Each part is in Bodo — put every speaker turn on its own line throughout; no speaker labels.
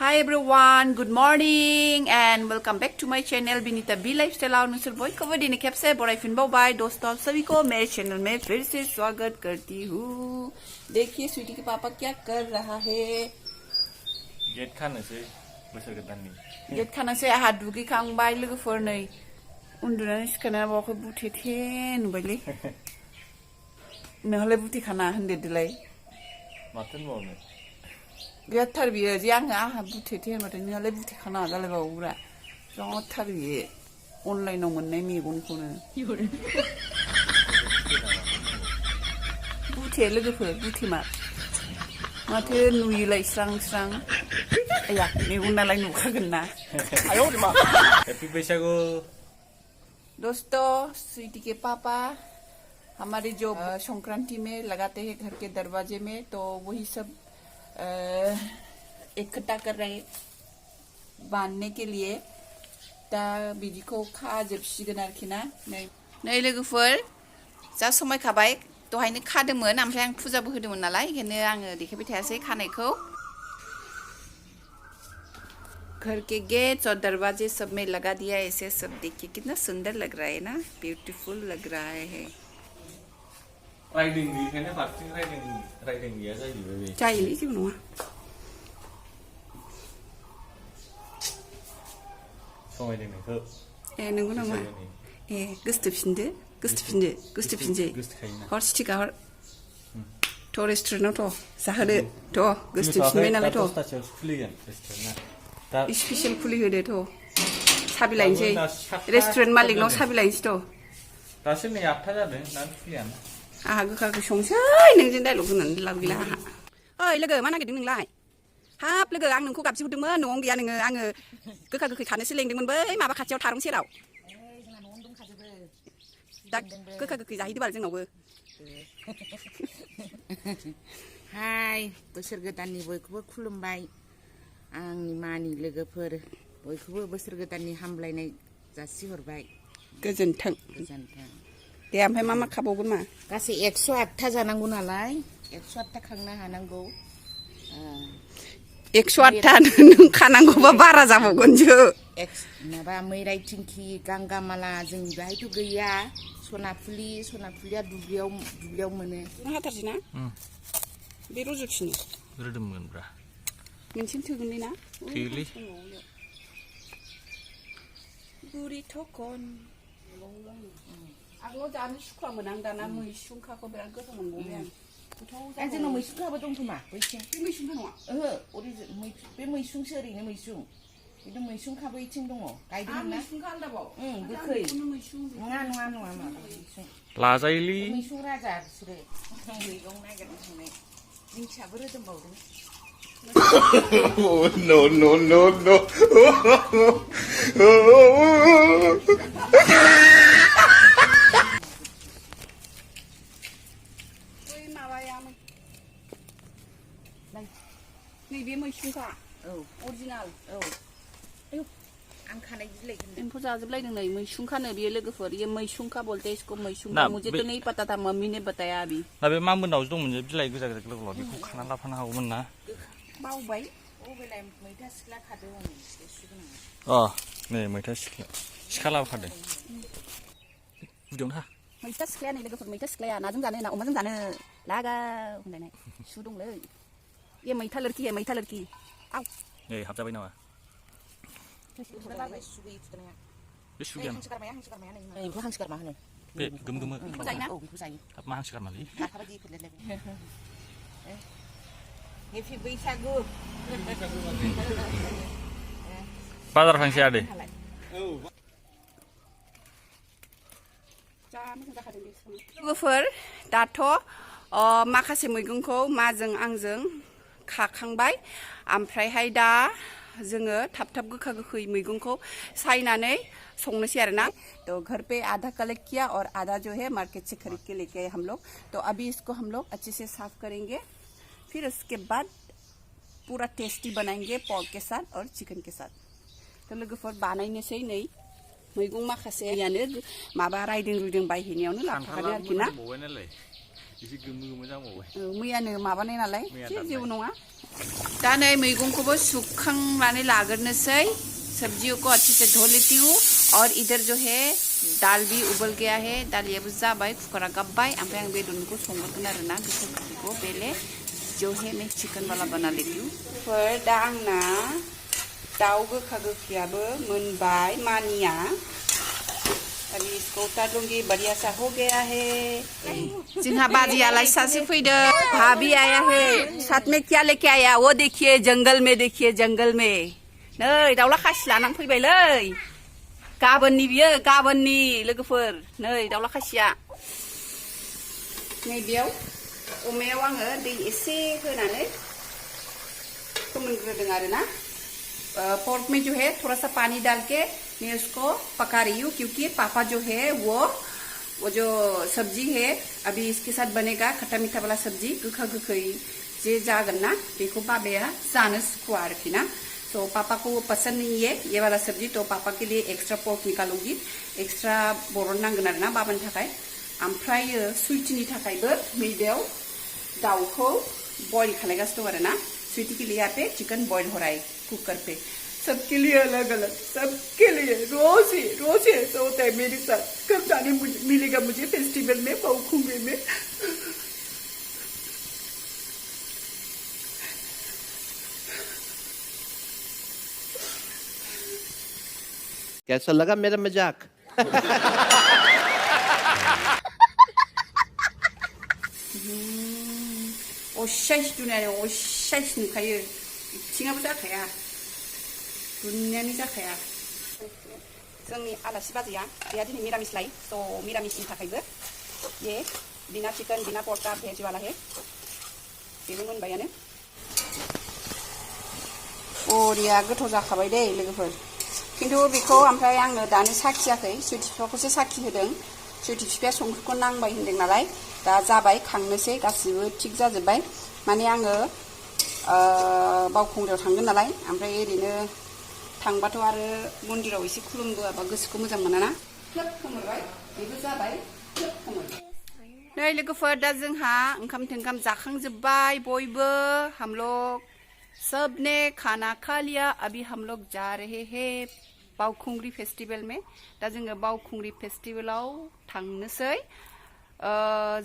Hi everyone, good morning and welcome back to my channel Binita B Lifestyle और नसर बॉय को दिन कैप से बड़ा फिन बाय दोस्तों सभी को मेरे चैनल में फिर से स्वागत करती हूँ। देखिए स्वीटी के पापा क्या कर रहा है।
गेट खानोसै बोसोर गोदाननि
गेट खानोसै आहा दुगैखांबाय लोगोफोर नै उन्दुनानै सिखारना बावखौ बुथेथे नुबायलै नोंहालाय बुथेखाना होनदेरदोलाय
माथो होनबावनो
बिरादथार बियो जे आहा बुथेथे होनबाथाय नोंहालाय बुथेखाना जालायबावोब्रा बिरादथार बियो अनलाइनाव मोननाय मेगनखौनो बुथे लोगोफोर बुथेमा माथो नुयोलाय स्रां स्रां आया मेगन नालाय नुखागोन ना आयो मा
हैप्पी बैसागु
दोस्तों स्वीटी के पापा हमारे जो संक्रांति में लगाते हैं घर के दरवाजे में तो वही सब इकट्ठा कर रहे बांधने के लिए दा बिदिखौ खाजोबसिगोन आरोखि ना नै लोगोफोर जा समायखाबाय दहायनो खादोंमोन ओमफ्राय आं फुजाबो होदोंमोन नालाय ओंखायनो आङो देखायबाय थायासै खानायखौ घर के गेट्स और दरवाजे सब में लगा दिया ऐसे सब देखिए कितना सुंदर लग रहा है ना ब्यूटीफुल लग रहा है
राइडिंग गैयाखायनो फारसेथिं राइडिं गैया जाहैबाय बे
जायोलै जेबो नङा
समायदोंनोखौ
ए नंगौ नामा ए गोसोथोफिनसै हर सिटिका हर थ' रेस्टुरेन्टआव जाहोदो थ' गोसोथोफिनबाय नालाय थ'
खुलिगोन रेस्टुरेन्टआ दा
स्पेसियेल खुलिहोदो थ' साबि लायनोसै रेस्टुरेन्ट मालिकनाव साबि लायनोसै थ'
दासो नै 8था जादों दानो खुलियानो
आहा गोखा गोखै संसै नोंजों डाइलग होनानै लाब गैला आहा ओइ लोगो मा नागिरदों नोंलाय हाब लोगो आं नोंखौ गाबज्रिहरदोंमोन न'आवनो गैया नोङो आङो गोखा गोखै खानोसो लेंदोंमोन बै माबा खाथियाव थारं सेराव
जोंना न'आवनो दंखाजोबो
दा गोखा गोखै जाहैदो बाल जोंनावबो
हाय बोसोर गोदाननि बयखौबो खुलुमबाय आंनि मानि लोगोफोर बयखौबो बोसोर गोदाननि हामलायनाय जासिहरबाय
गोजोन्थों दे ओमफ्राय मा खाबावगोन मा
गासै 108था जानांगौ नालाय 108था खांनो हानांगौ
108था नों खानांगौबा बारा जाबावगोनसो
माबा मैराइ थिंखि गांगामाला जोंनि बेहायथ' गैया सनाफुलिया दुब्लियाव मोनो
नों हाथारसै ना बे रज'फिनो
रोदोमगोनब्रा
मोनसेनो थोगोनलै ना
थोयोलै
बुरि थखन आगोलाव जानो सुखुवामोन आं दाना मैसुंखाखौ बिराद गोथाव मोनबावबाय आं गोथाव
जोंनाव मैसुंखाबो दं खोमा बैथिं
बे मैसुंखा नङा
ओहो बे मैसुंसो ओरैनो मैसुं खिन्थु मैसुंखाबो इथिं दङ गायदोंमोन ना
मैसुंखा आलदाबाव
गोखै नङा माबा मैसुं
लाजायोलै
मैसुं राजा बिसोरो मैगं नागिरनो थांनाय दिंखियाबो रोदोमबावदों
no
नैबे मैसुंखा
औ
अरिजिनाल
औ आं खानाय बिलाइखौ
एम्फौ जाजोबलायदों नै मैसुंखानो बेयो लोगोफोर ये मैसुंखा बोलते इसको मैसुंखा मुझे तो नहीं पता था मम्मी ने बताया अभी
दा बे मा मोनावसो दंमोन जे बिलाइ गोजा गोजा गोलाव बेखौ खाना लाफानो हागौमोन ना
बावबाय
बेलाय मैथा सिख्ला खादों आं बे सुगोनां
अ नै मैथा सिखा लाबोखादों गुदियावनो हा
मैथा सिख्लाया नै लोगोफोर मैथा सिख्लाया नाजों जानो ना अमाजों जानो लागा होनलायनाय सु दंलै ये मैथा लड़की है मैथा लड़की आव
नै हाबजाबाय नामा बे सुगैया
हांसो गारमा होनो
बे गोमो
बेखौ जायोना
औ बेखौ जायो
हाब मा हांसो गारमालै
लाफाबायदि फोरलायलायबाय हेपि बैसागु
बाजार थांसै आदै
लोगोफोर दाथ' माखासे मैगंखौ माजों आंजों खाखांबाय ओमफ्रायहाय दा जोङो थाब गोखा गोखै मैगंखौ सायनानै संनोसै आरोना तो घर पे आधा कलेक्ट किया और आधा जो है मार्केट से खरीद के लेके आए हम लोग तो अभी इसको हम लोग अच्छे से साफ करेंगे फिर उसके बाद पूरा टेस्टी बनाएंगे पर्क के साथ और चिकन के साथ तो लोगोफोर बानायनोसै नै मैगं माखासे यानो माबा रायदों रुइदों बायहैनायावनो लाफाखादों आरोखि ना
एसे गोमो गोमो जाबावबाय
मैयानो माबानाय नालाय
मैया
जेबो नङा दा नै मैगंखौबो सुखांनानै लाग्रोनोसै सब्जियों को अच्छे से धो लेती हूँ और इधर जो है दाल भी उबल गया है दालियाबो जाबाय कुकारा गाबबाय ओमफ्राय आं बेदरनिखौ संगोन आरोना गोखा पहले जो है मैं चिकन वाला बना लेती हूँ फिर दा आंना दाउ गोखा गोखैयाबो मोनबाय मानिया अभी इसको उतार लूंगी बढ़िया सा हो गया है जिन्हा बाजी आला सासे फैदों भाभी आया है साथ में क्या लेके आया वो देखिए जंगल में नै दाउला खासि लानानै फैबायलै गाबोननि बियो गाबोननि लोगोफोर नै दाउला खासिया नै बेयाव अमायाव आङो दै एसे होनानै फोमोनग्रोदों आरोना पोर्क में जो है थोड़ा सा पानी डाल के मैं उसको पका रही हूँ क्योंकि पापा जो है वो जो सब्जी है अभी इसके साथ बनेगा खट्टा मीठा वाला सब्जी गोखा गोखै जे जागोन ना बेखौ बाबाया जानो सुखुवा आरोखि ना तो पापा को वो पसंद नहीं है ये वाला सब्जी तो पापा के लिए एक्स्ट्रा पोर्क निकालूंगी एक्स्ट्रा बरन नांगोन आरोना बाबानि थाखाय ओमफ्राय स्वीटिनि थाखायबो नैबेयाव दाउखौ बॉइल खालामगासिनो दं आरोना स्वीटी के लिए यहाँ पे चिकन बॉइल हो रहा है कुकर पे सबके लिए अलग अलग सबके लिए रोज ही ऐसा होता है मेरे साथ कब जाने मिलेगा मुझे फेस्टिवल में बाउखुंगे में
कैसा लगा मेरा मजाक
असाइस दुनियायाव असाइस नुखायो इथिङाबो जाखाया दुनियानि जाखाया जोंनि आलासि बाजैया बेहा दिनै मिरामिस लाय स' मिरामिसनि थाखायबो ये बिना चिकन बिना पर्का भेज वाला है बेबो मोनबायानो बरिया गोथाव जाखाबाय दे लोगोफोर खिन्थु बेखौ ओमफ्राय आङो दानो साखियाखै सुइटि बिफाखौसो साखि होदों सुइटि बिफाया संख्रिखौ नांबाय होनदों नालाय दा जाबाय खांनोसै गासिबो थिग जाजोब्बाय माने आङो बावखुंग्रियाव थांगोन नालाय ओमफ्राय ओरैनो थांबाथ' आरो मन्दिराव एसे खुलुमबोआबा गोसोखौ मोजां मोनाना क्लोब खोमोरबाय बेबो जाबाय क्लोब खोमोरबाय नै लोगोफोर दा जोंहा ओंखाम थोंखाम जाखांजोब्बाय बयबो हम लोग सबने खाना खा लिया अभी हम लोग जा रहे हैं बावखुंग्रि फेस्टिवल में दा जोङो बावखुंग्रि फेस्टिवलाव थांनोसै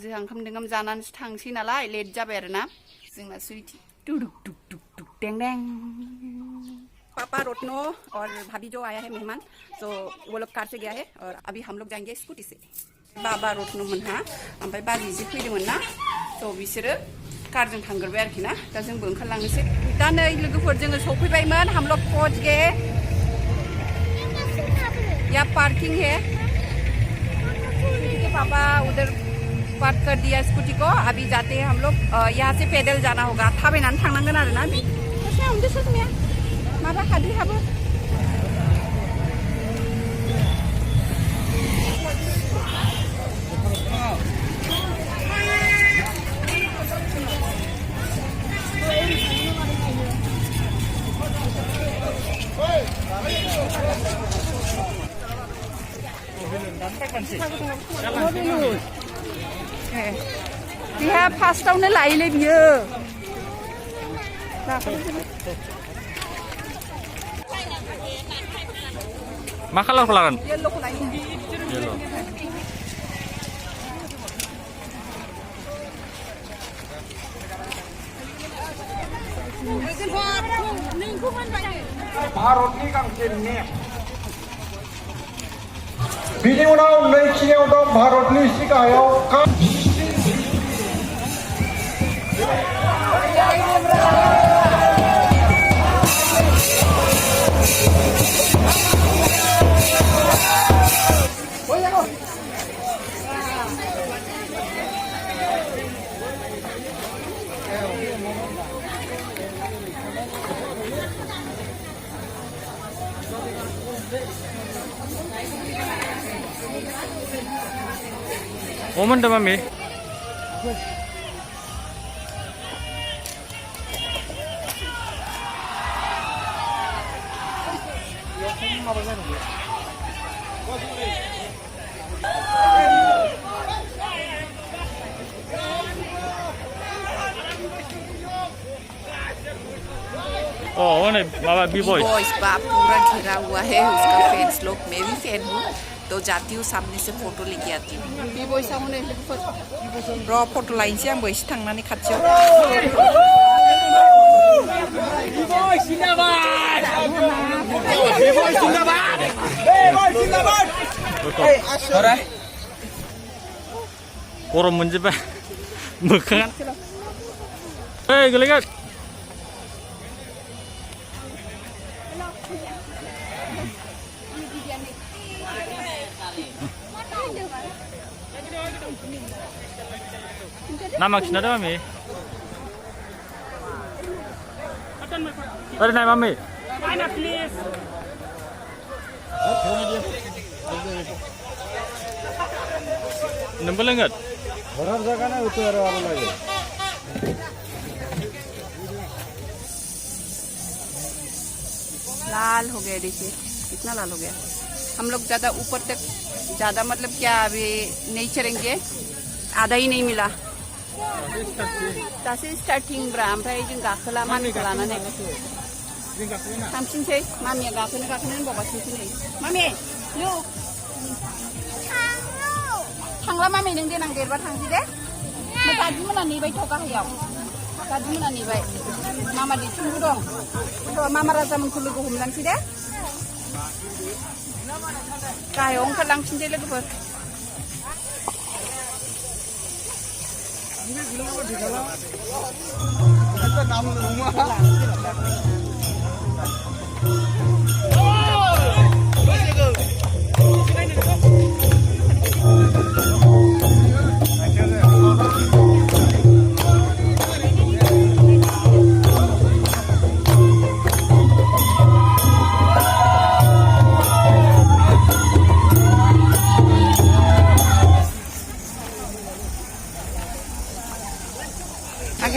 जोंहा ओंखाम थोंखाम जानानैसो थांसै नालाय लेट जाबाय आरोना जोंना स्वीटी टुडुक टुक टुक टुक टें टें पापा रोटनो और भाभी जो आया है मेहमान तो वो लोग कार से गया है और अभी हम लोग जाएंगे स्कूटी से बाबा रोटनो मोनहा ओमफ्राय बाजै जे फैदोंमोन ना तो बिसोरो कारजों थांग्रोबाय आरोखि ना दा जोंबो ओंखारलांनोसै दा नै लोगोफोर जोङो सफैबायमोन हम लोग पहुंच गए यहाँ पार्किंग है पापा उधर पार्क कर दिया स्कूटी को अभी जाते हैं हम लोग यहाँ से पैदल जाना होगा थाबायनानै थांनांगोन आरोना माबा हाद्रि हाबो बिहा फार्स्टआवनो लायोलै बियो
मा कालारखौ लागोन
येल्ल'खौ लायो
भारतनि गांसे नेम बिनि उनाव नैथियाव दं भारतनि सिगाङाव
뭐 만든 맘이? Oh, ini Bapak B-boy.
Boys बाप पूरा घिरा हुआ है उसका फैंस लोग मैं भी फैन हूँ तो जाती हूँ सामने से फोटो लेके आती हूँ बॉयज सामने र फोटो लाइनसै आंबो एसे थांनानै खाथियाव
गरम मोनजोब्बाय मोखाङा ओइ गोलैगोन nama खिन्थादो मामि ओरै नाय मामि नोंबो लोंगोन
लाल हो गया देखिए कितना लाल हो गया हम लोग ज्यादा ऊपर तक ज्यादा मतलब क्या अभी नहीं चढ़ेंगे आधा ही नहीं मिला दासो स्टार्टिं ब्रा ओमफ्राय जों गाखोला मामिखौ लानानै थांफिनसै मामिया गाखोनो होनबावगासिनोसो नै मामि लुक थांला मामि नों देनां देरबा थांसै दे दादिमोना नेबायथ' गाहायाव दादिमोना नेबाय मामा दैथुनबो दं मामा राजामोनखौ लोगो हमलांसै दे गाहायाव ओंखारलांफिनसै लोगोफोर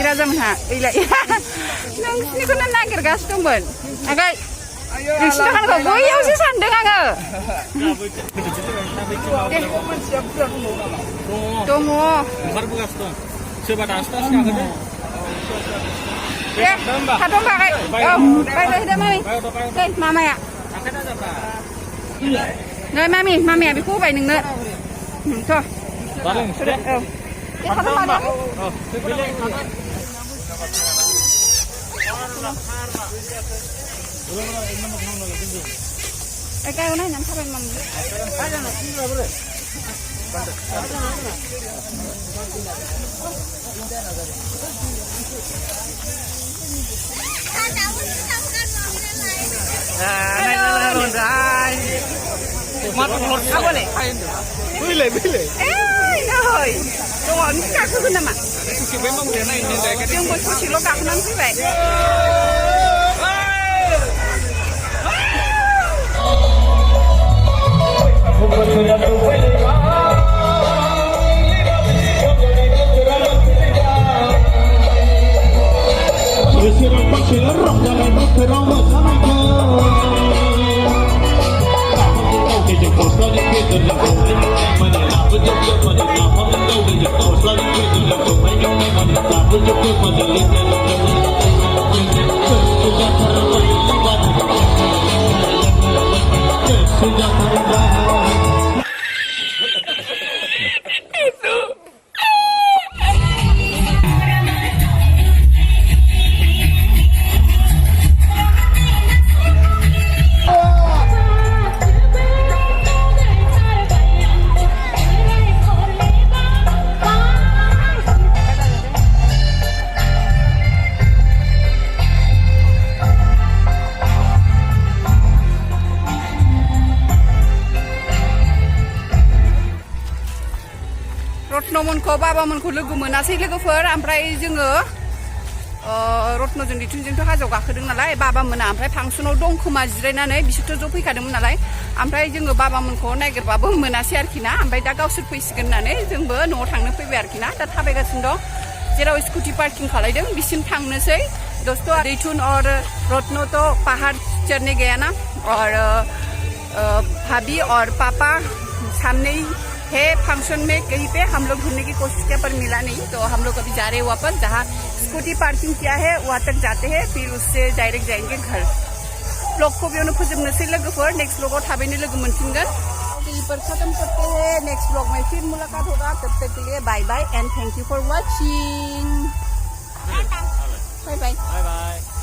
राजामोनहा ओइलाय नोंसिनिखौनो नागिरगासिनो दंमोन आगै नोंसिनि दखानखौ बैयावसो सानदों आङो दङ
ओंखारबोगासिनो दं सोरबा दासो गाखोदो
दे थाथ'बाय औ बायबाय मामि नै मामाया नै मामिया बेखौ होबाय नोंनो थ' औ Kayak mana yang sampai mam? Ada nak sini berapa? Boleh. Oi, doang ni kakak tu nama. Yang bos bos lo kakak nanti baik. रत्नमोनखौ बाबामोनखौ लोगो मोनासै लोगोफोर ओमफ्राय जोङो रत्नजों दैथुनजोंथ' हाजोआव गाखोदों नालाय बाबामोना ओमफ्राय फांसनाव दं खोमा जिरायनानै बिसोरथ' ज' फैखादोंमोन नालाय ओमफ्राय जोङो बाबामोनखौ नागिरबाबो मोनासै आरोखि ना ओमफ्राय दा गावसोर फैसिगोन होननानै जोंबो न'आव थांनो फैबाय आरोखि ना दा थाबायगासिनो दं जेराव स्कुटि पार्किं खालायदों बिसिम थांनोसै दोस्तों दैथुन और रत्न तो पहाड़ चढ़ने गया ना और भाभी और पापा सामने ही है फंक्शन में कहीं पे हम लोग ढूंढने की कोशिश किया पर मिला नहीं, तो हम लोग अभी जा रहे हैं वापस, जहाँ स्कूटी पार्किंग किया है वहाँ तक जाते हैं, फिर उससे डायरेक्ट जाएंगे घर। ब्लॉग को भी उन्हें फोजोबनोसै लोगोफोर, नेक्स्ट ब्लॉग थाबैनो लोगो मोनफिनगोन। यहीं पर खत्म करते हैं, नेक्स्ट ब्लॉग में फिर मुलाकात होगा, तब तक के लिए bye bye and thank you for watching. Bye bye.
Bye bye.